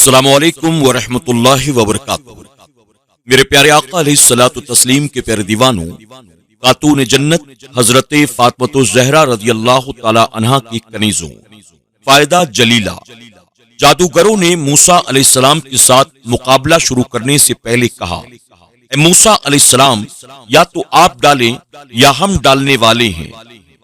السلام علیکم ورحمۃ اللہ وبرکاتہ۔ میرے پیارے آقا علیہ الصلوۃ والتسلیم کے پیارے دیوانوں، خاتون جنت حضرت فاطمہ الزہرا رضی اللہ تعالی عنہا کی کنیزوں، فائدہ جلیلہ۔ جادوگروں نے موسیٰ علیہ السلام کے ساتھ مقابلہ شروع کرنے سے پہلے کہا، اے موسیٰ علیہ السلام، یا تو آپ ڈالیں یا ہم ڈالنے والے ہیں۔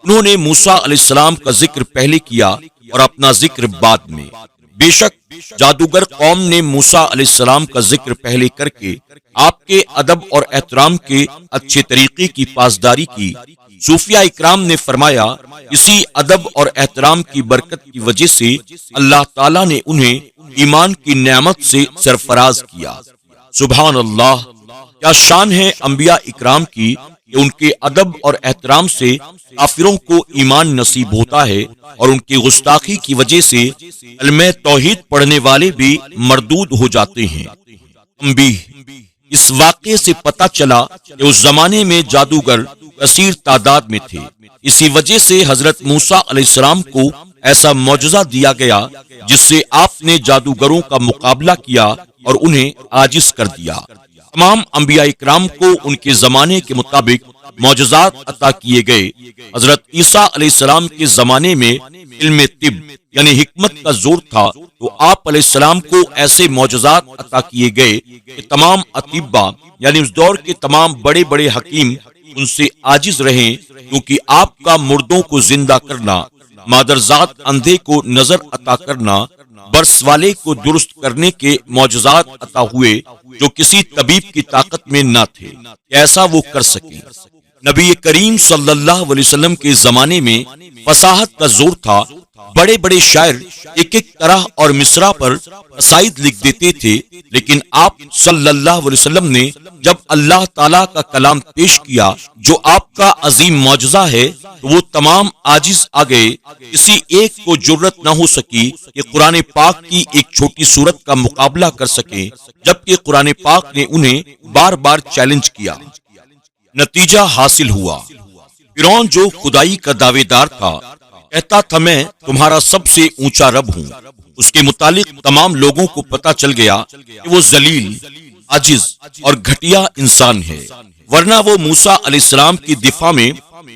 انہوں نے موسیٰ علیہ السلام کا ذکر پہلے کیا اور اپنا ذکر بعد میں۔ بے شک جادوگر قوم نے موسیٰ علیہ السلام کا ذکر پہلے کر کے آپ کے ادب اور احترام کے اچھے طریقے کی پاسداری کی۔ صوفیاء اکرام نے فرمایا، اسی ادب اور احترام کی برکت کی وجہ سے اللہ تعالیٰ نے انہیں ایمان کی نعمت سے سرفراز کیا۔ سبحان اللہ، کیا شان ہے انبیاء اکرام کی کہ ان کے ادب اور احترام سے کافروں کو ایمان نصیب ہوتا ہے، اور ان کی گستاخی کی وجہ سے کلمہ توحید پڑھنے والے بھی مردود ہو جاتے ہیں۔ تنبیہ، اس واقعے سے پتہ چلا کہ اس زمانے میں جادوگر کثیر تعداد میں تھے، اسی وجہ سے حضرت موسیٰ علیہ السلام کو ایسا معجزہ دیا گیا جس سے آپ نے جادوگروں کا مقابلہ کیا اور انہیں عاجز کر دیا۔ تمام انبیاء اکرام کو ان کے زمانے کے مطابق معجزات عطا کیے گئے۔ حضرت عیسیٰ علیہ السلام کے زمانے میں علم طب یعنی حکمت کا زور تھا، تو آپ علیہ السلام کو ایسے معجزات عطا کیے گئے کہ تمام اطباء یعنی اس دور کے تمام بڑے بڑے حکیم ان سے عاجز رہیں، کیونکہ آپ کا مردوں کو زندہ کرنا، مادرزاد اندھے کو نظر عطا کرنا، برس والے کو درست کرنے کے معجزات عطا ہوئے جو کسی طبیب کی طاقت میں نہ تھے کہ ایسا وہ کر سکے۔ نبی کریم صلی اللہ علیہ وسلم کے زمانے میں فصاحت کا زور تھا، بڑے بڑے شاعر ایک ایک طرح اور مصرع پر قصائد لکھ دیتے تھے، لیکن آپ صلی اللہ علیہ وسلم نے جب اللہ تعالیٰ کا کلام پیش کیا جو آپ کا عظیم معجزہ ہے، تو وہ تمام عاجز آ گئے۔ کسی ایک کو جرت نہ ہو سکی کہ قرآن پاک کی ایک چھوٹی سورت کا مقابلہ کر سکے، جبکہ قرآن پاک نے انہیں بار بار چیلنج کیا۔ نتیجہ حاصل ہوا، فرعون جو خدائی کا دعوے دار تھا کہتا تھا میں تمہارا سب سے اونچا رب ہوں۔ اس کے متعلق تمام لوگوں کو پتا چل گیا کہ وہ ذلیل، عاجز اور گھٹیا انسان ہے، ورنہ وہ موسیٰ علیہ السلام کی دفاع میں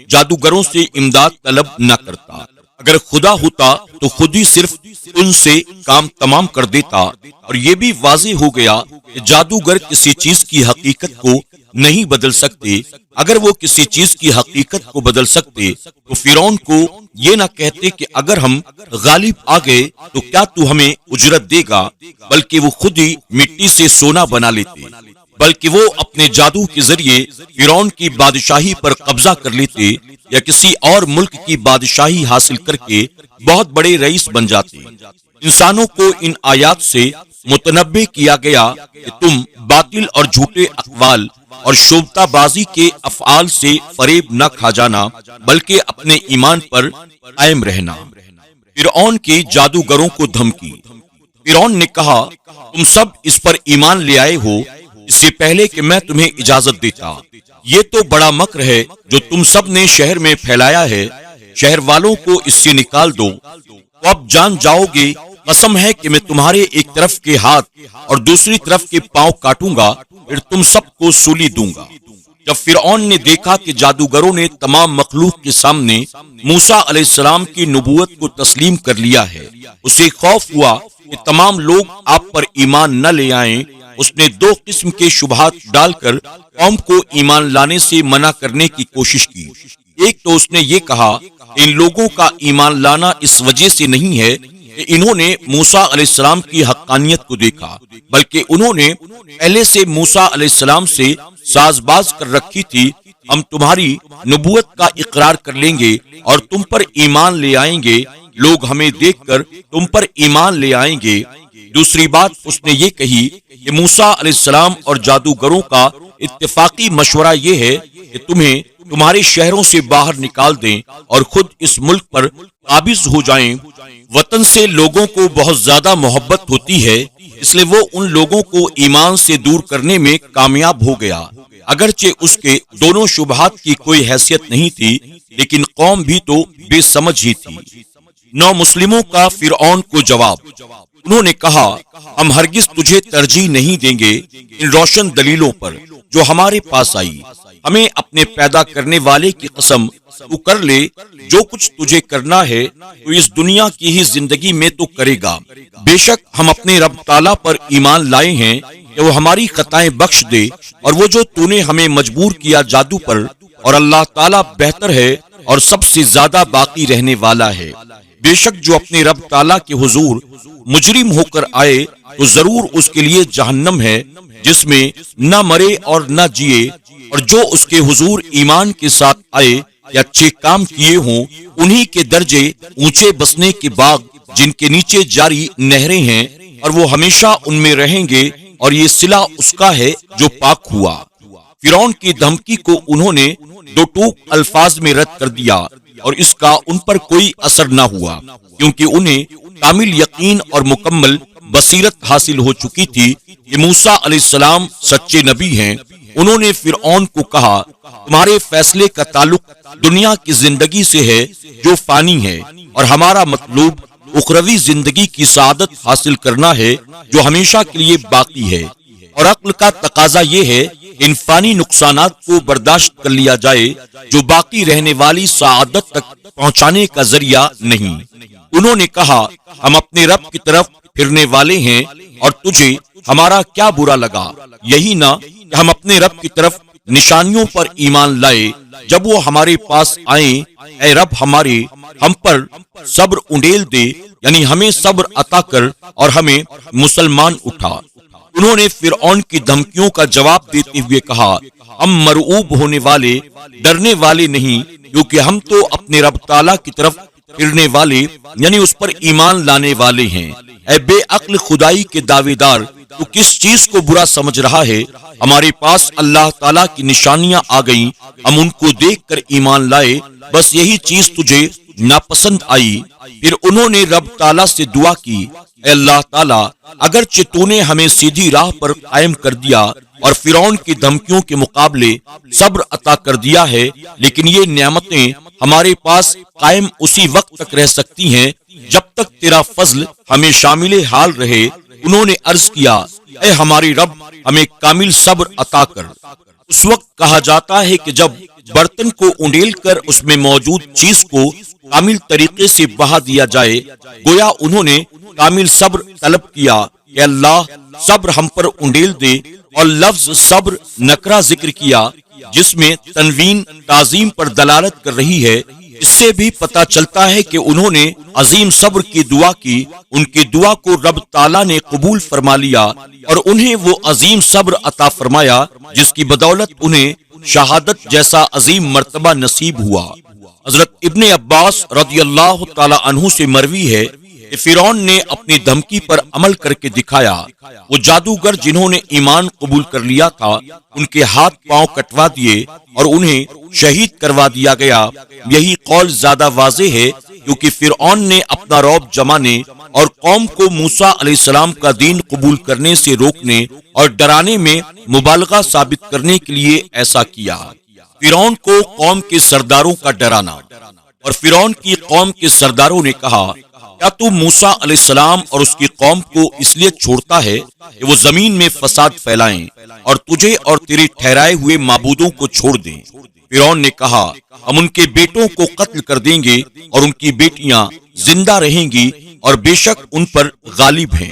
جادوگروں سے امداد طلب نہ کرتا۔ اگر خدا ہوتا تو خود ہی صرف ان سے کام تمام کر دیتا۔ اور یہ بھی واضح ہو گیا کہ جادوگر کسی چیز کی حقیقت کو نہیں بدل سکتے۔ اگر وہ کسی چیز کی حقیقت کو بدل سکتے تو فرعون کو یہ نہ کہتے کہ اگر ہم غالب آ گئے تو کیا تو ہمیں اجرت دے گا، بلکہ وہ خود ہی مٹی سے سونا بنا لیتے، بلکہ وہ اپنے جادو کے ذریعے فرعون کی بادشاہی پر قبضہ کر لیتے یا کسی اور ملک کی بادشاہی حاصل کر کے بہت بڑے رئیس بن جاتے۔ انسانوں کو ان آیات سے متنبہ کیا گیا کہ تم باطل اور جھوٹے اقوال اور شوبتہ بازی کے افعال سے فریب نہ کھا جانا، بلکہ اپنے ایمان پر قائم رہنا۔ فرعون کی جادوگروں کو دھمکی۔ فرعون نے کہا، تم سب اس پر ایمان لے آئے ہو اس سے پہلے کہ میں تمہیں اجازت دیتا۔ یہ تو بڑا مکر ہے جو تم سب نے شہر میں پھیلایا ہے، شہر والوں کو اس سے نکال دو، تو اب جان جاؤ گے، قسم ہے کہ میں تمہارے ایک طرف کے ہاتھ اور دوسری طرف کے پاؤں کاٹوں گا، پھر تم سب کو سولی دوں گا۔ جب فرعون نے دیکھا کہ جادوگروں نے تمام مخلوق کے سامنے موسیٰ علیہ السلام کی نبوت کو تسلیم کر لیا ہے، اسے خوف ہوا کہ تمام لوگ آپ پر ایمان نہ لے آئیں۔ اس نے دو قسم کے شبہات ڈال کر قوم کو ایمان لانے سے منع کرنے کی کوشش کی۔ ایک تو اس نے یہ کہا کہ ان لوگوں کا ایمان لانا اس وجہ سے نہیں ہے کہ انہوں نے موسیٰ علیہ السلام کی حقانیت کو دیکھا، بلکہ انہوں نے پہلے سے موسیٰ علیہ السلام سے ساز باز کر رکھی تھی، ہم تمہاری نبوت کا اقرار کر لیں گے اور تم پر ایمان لے آئیں گے، لوگ ہمیں دیکھ کر تم پر ایمان لے آئیں گے۔ دوسری بات اس نے یہ کہی کہ موسیٰ علیہ السلام اور جادوگروں کا اتفاقی مشورہ یہ ہے کہ تمہیں تمہارے شہروں سے باہر نکال دیں اور خود اس ملک پر قابض ہو جائیں۔ وطن سے لوگوں کو بہت زیادہ محبت ہوتی ہے، اس لیے وہ ان لوگوں کو ایمان سے دور کرنے میں کامیاب ہو گیا۔ اگرچہ اس کے دونوں شبہات کی کوئی حیثیت نہیں تھی، لیکن قوم بھی تو بے سمجھ ہی تھی۔ نو مسلموں کا فرعون کو جواب۔ انہوں نے کہا ہم ہرگز تجھے ترجیح نہیں دیں گے ان روشن دلیلوں پر جو ہمارے پاس آئی۔ ہمیں اپنے پیدا کرنے والے کی قسم تو کر لے، جو کچھ تجھے کرنا ہے تو اس دنیا کی ہی زندگی میں تو کرے گا۔ بے شک ہم اپنے رب تعالیٰ پر ایمان لائے ہیں کہ وہ ہماری خطائیں بخش دے، اور وہ جو تو نے ہمیں مجبور کیا جادو پر، اور اللہ تعالیٰ بہتر ہے اور سب سے زیادہ باقی رہنے والا ہے۔ بے شک جو اپنے رب تعالیٰ کے حضور مجرم ہو کر آئے تو ضرور اس کے لیے جہنم ہے، جس میں نہ مرے اور نہ جیے، اور جو اس کے حضور ایمان کے ساتھ آئے یا اچھے کام کیے ہوں انہی کے درجے اونچے بسنے کے باغ جن کے نیچے جاری نہریں ہیں، اور وہ ہمیشہ ان میں رہیں گے، اور یہ صلہ اس کا ہے جو پاک ہوا۔ فرعون کی دھمکی کو انہوں نے دو ٹوک الفاظ میں رد کر دیا، اور اس کا ان پر کوئی اثر نہ ہوا، کیونکہ انہیں کامل یقین اور مکمل بصیرت حاصل ہو چکی تھی کہ موسیٰ علیہ السلام سچے نبی ہیں۔ انہوں نے فرعون کو کہا تمہارے فیصلے کا تعلق دنیا کی زندگی سے ہے جو فانی ہے، اور ہمارا مطلوب اخروی زندگی کی سعادت حاصل کرنا ہے جو ہمیشہ کے لیے باقی ہے، اور عقل کا تقاضا یہ ہے ان فانی نقصانات کو برداشت کر لیا جائے جو باقی رہنے والی سعادت تک پہنچانے کا ذریعہ نہیں۔ انہوں نے کہا ہم اپنے رب کی طرف پھرنے والے ہیں، اور تجھے ہمارا کیا برا لگا؟ یہی نہ کہ ہم اپنے رب کی طرف نشانیوں پر ایمان لائے جب وہ ہمارے پاس آئیں۔ اے رب ہمارے، ہم پر صبر انڈیل دے، یعنی ہمیں صبر عطا کر اور ہمیں مسلمان اٹھا۔ انہوں نے فرعون کی دھمکیوں کا جواب دیتے ہوئے کہا ہم مرعوب ہونے والے، ڈرنے والے نہیں، کیونکہ ہم تو اپنے رب تعالیٰ کی طرف پھرنے والے یعنی اس پر ایمان لانے والے ہیں۔ اے بے عقل خدائی کے دعوے دار، تو کس چیز کو برا سمجھ رہا ہے؟ ہمارے پاس اللہ تعالیٰ کی نشانیاں آ گئیں، ہم ان کو دیکھ کر ایمان لائے، بس یہی چیز تجھے ناپسند آئی۔ پھر انہوں نے رب تعالیٰ سے دعا کی اے اللہ تعالیٰ، اگرچہ تو نے ہمیں سیدھی راہ پر قائم کر دیا اور فرعون کی دھمکیوں کے مقابلے صبر عطا کر دیا ہے، لیکن یہ نعمتیں ہمارے پاس قائم اسی وقت تک رہ سکتی ہیں جب تک تیرا فضل ہمیں شامل حال رہے۔ انہوں نے عرض کیا اے ہمارے رب، ہمیں کامل صبر عطا کر۔ اس وقت کہا جاتا ہے کہ جب برتن کو انڈیل کر اس میں موجود چیز کو کامل طریقے سے بہا دیا جائے، گویا انہوں نے کامل صبر طلب کیا کہ اللہ صبر ہم پر انڈیل دے، اور لفظ صبر نکرہ ذکر کیا جس میں تنوین تعظیم پر دلالت کر رہی ہے۔ اس سے بھی پتہ چلتا ہے کہ انہوں نے عظیم صبر کی دعا کی، ان کی دعا کو رب تعالیٰ نے قبول فرما لیا اور انہیں وہ عظیم صبر عطا فرمایا جس کی بدولت انہیں شہادت جیسا عظیم مرتبہ نصیب ہوا۔ حضرت ابن عباس رضی اللہ تعالی عنہ سے مروی ہے کہ فرعون نے اپنی دھمکی پر عمل کر کے دکھایا۔ وہ جادوگر جنہوں نے ایمان قبول کر لیا تھا ان کے ہاتھ پاؤں کٹوا دیے اور انہیں شہید کروا دیا گیا۔ یہی قول زیادہ واضح ہے کیونکہ فرعون نے اپنا رعب جمانے اور قوم کو موسیٰ علیہ السلام کا دین قبول کرنے سے روکنے اور ڈرانے میں مبالغہ ثابت کرنے کے لیے ایسا کیا۔ فرعون کو قوم کے سرداروں کا ڈرانا۔ اور فرعون کی قوم کے سرداروں نے کہا کیا تو موسیٰ علیہ السلام اور اس کی قوم کو اس لیے چھوڑتا ہے کہ وہ زمین میں فساد پھیلائیں اور تجھے اور تیرے ٹھہرائے ہوئے معبودوں کو چھوڑ دیں؟ فرعون نے کہا ہم ان کے بیٹوں کو قتل کر دیں گے اور ان کی بیٹیاں زندہ رہیں گی اور بے شک ان پر غالب ہیں۔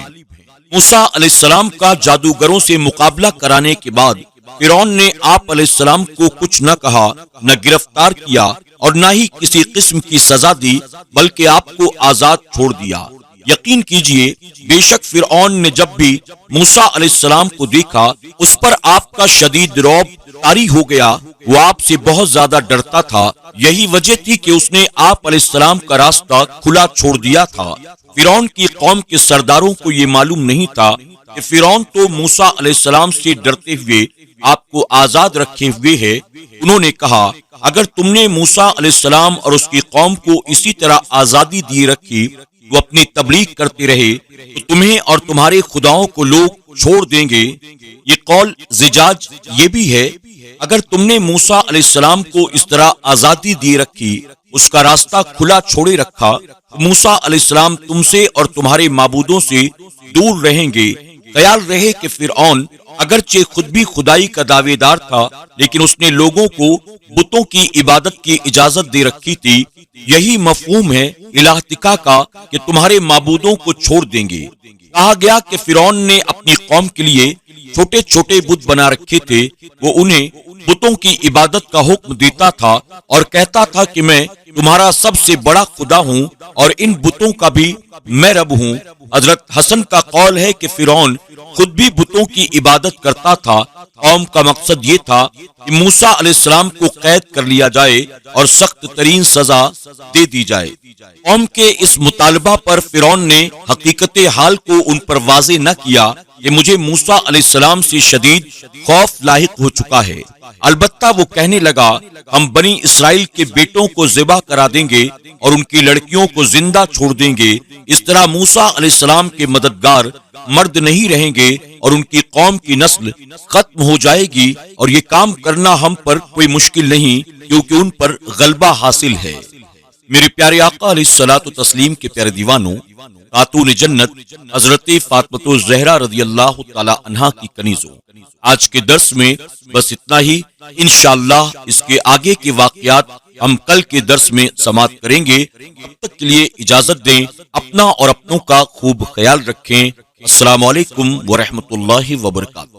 موسیٰ علیہ السلام کا جادوگروں سے مقابلہ کرانے کے بعد فرعون نے آپ علیہ السلام کو کچھ نہ کہا، نہ گرفتار کیا اور نہ ہی کسی قسم کی سزا دی، بلکہ آپ کو آزاد چھوڑ دیا۔ یقین کیجئے بے شک فرعون نے جب بھی موسیٰ علیہ السلام کو دیکھا اس پر آپ کا شدید رعب طاری ہو گیا، وہ آپ سے بہت زیادہ ڈرتا تھا۔ یہی وجہ تھی کہ اس نے آپ علیہ السلام کا راستہ کھلا چھوڑ دیا تھا۔ فرعون کی قوم کے سرداروں کو یہ معلوم نہیں تھا کہ فرعون تو موسیٰ علیہ السلام سے ڈرتے ہوئے آپ کو آزاد رکھے ہوئے ہے۔ انہوں نے کہا اگر تم نے موسیٰ علیہ السلام اور اس کی قوم کو اسی طرح آزادی دی رکھی، وہ اپنی تبلیغ کرتے رہے، تو تمہیں اور تمہارے خداؤں کو لوگ چھوڑ دیں گے۔ یہ قول زجاج یہ بھی ہے اگر تم نے موسیٰ علیہ السلام کو اس طرح آزادی دی رکھی، اس کا راستہ کھلا چھوڑے رکھا، موسیٰ علیہ السلام تم سے اور تمہارے معبودوں سے دور رہیں گے۔ خیال رہے کہ فرعون اگرچہ خود بھی خدائی کا دعوے دار تھا، لیکن اس نے لوگوں کو بتوں کی عبادت کی اجازت دے رکھی تھی۔ یہی مفہوم ہے الہتکا کا کہ تمہارے معبودوں کو چھوڑ دیں گے۔ کہا گیا کہ فرعون نے اپنی قوم کے لیے چھوٹے چھوٹے بت بنا رکھے تھے، وہ انہیں بتوں کی عبادت کا حکم دیتا تھا اور کہتا تھا کہ میں تمہارا سب سے بڑا خدا ہوں اور ان بتوں کا بھی میں رب ہوں۔ حضرت حسن کا قول ہے کہ فرعون خود بھی بتوں کی عبادت کرتا تھا۔ قوم کا مقصد یہ تھا کہ موسیٰ علیہ السلام کو قید کر لیا جائے اور سخت ترین سزا دے دی جائے۔ قوم کے اس مطالبہ پر فرعون نے حقیقت حال کو ان پر واضح نہ کیا کہ مجھے موسیٰ علیہ السلام سے شدید خوف لاحق ہو چکا ہے۔ البتہ وہ کہنے لگا، ہم بنی اسرائیل کے بیٹوں کو ذبح کرا دیں گے اور ان کی لڑکیوں کو زندہ چھوڑ دیں گے۔ اس طرح موسیٰ علیہ السلام کے مددگار مرد نہیں رہیں گے اور ان کی قوم کی نسل ختم ہو جائے گی، اور یہ کام کرنا ہم پر کوئی مشکل نہیں کیونکہ ان پر غلبہ حاصل ہے۔ میرے پیارے آقا علیہ الصلوۃ والتسلیم کے پیارے دیوانوں، خاتون جنت حضرت فاطمہ الزہرا رضی اللہ تعالی عنہا کی کنیزوں، آج کے درس میں بس اتنا ہی۔ انشاءاللہ اس کے آگے کے واقعات ہم کل کے درس میں سماعت کریں گے۔ اب تک کے لیے اجازت دیں، اپنا اور اپنوں کا خوب خیال رکھیں۔ السلام علیکم ورحمۃ اللہ وبرکاتہ۔